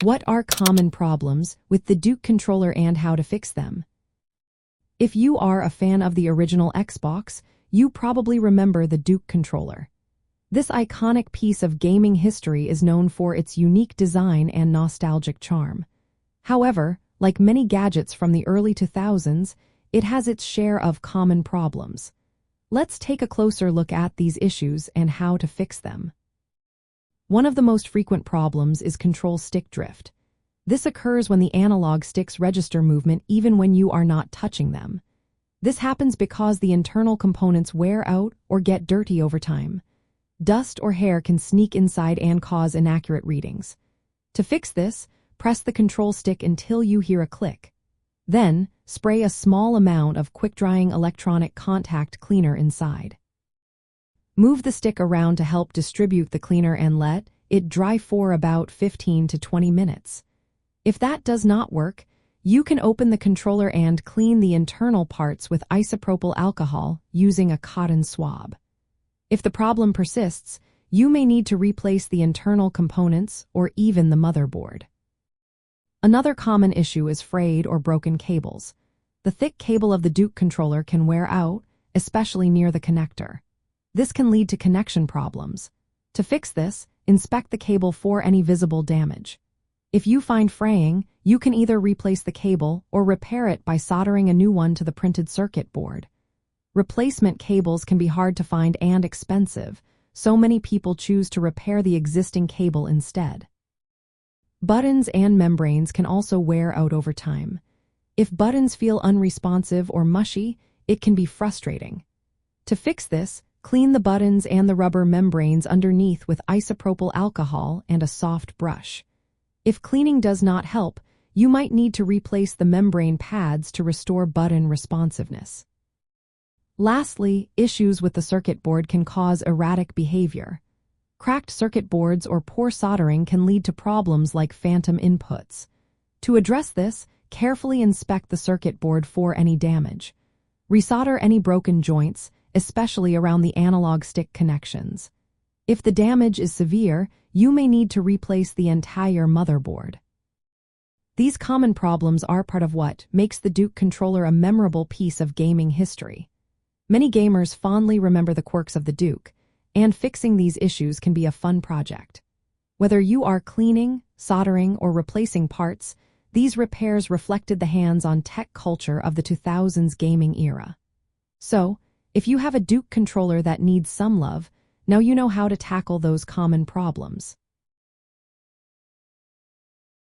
What are common problems with the Duke controller and how to fix them? If you are a fan of the original Xbox, you probably remember the Duke controller. This iconic piece of gaming history is known for its unique design and nostalgic charm. However, like many gadgets from the early 2000s, it has its share of common problems. Let's take a closer look at these issues and how to fix them. One of the most frequent problems is control stick drift. This occurs when the analog sticks register movement even when you are not touching them. This happens because the internal components wear out or get dirty over time. Dust or hair can sneak inside and cause inaccurate readings. To fix this, press the control stick until you hear a click. Then, spray a small amount of quick-drying electronic contact cleaner inside. Move the stick around to help distribute the cleaner and let it dry for about 15 to 20 minutes. If that does not work, you can open the controller and clean the internal parts with isopropyl alcohol using a cotton swab. If the problem persists, you may need to replace the internal components or even the motherboard. Another common issue is frayed or broken cables. The thick cable of the Duke controller can wear out, especially near the connector. This can lead to connection problems. To fix this, inspect the cable for any visible damage. If you find fraying, you can either replace the cable or repair it by soldering a new one to the printed circuit board. Replacement cables can be hard to find and expensive, so many people choose to repair the existing cable instead. Buttons and membranes can also wear out over time. If buttons feel unresponsive or mushy, it can be frustrating. To fix this, clean the buttons and the rubber membranes underneath with isopropyl alcohol and a soft brush. If cleaning does not help, you might need to replace the membrane pads to restore button responsiveness. Lastly, issues with the circuit board can cause erratic behavior. Cracked circuit boards or poor soldering can lead to problems like phantom inputs. To address this, carefully inspect the circuit board for any damage. Resolder any broken joints, especially around the analog stick connections. If the damage is severe, you may need to replace the entire motherboard. These common problems are part of what makes the Duke controller a memorable piece of gaming history. Many gamers fondly remember the quirks of the Duke, and fixing these issues can be a fun project. Whether you are cleaning, soldering, or replacing parts, these repairs reflected the hands-on tech culture of the 2000s gaming era. So, if you have a Duke controller that needs some love, now you know how to tackle those common problems.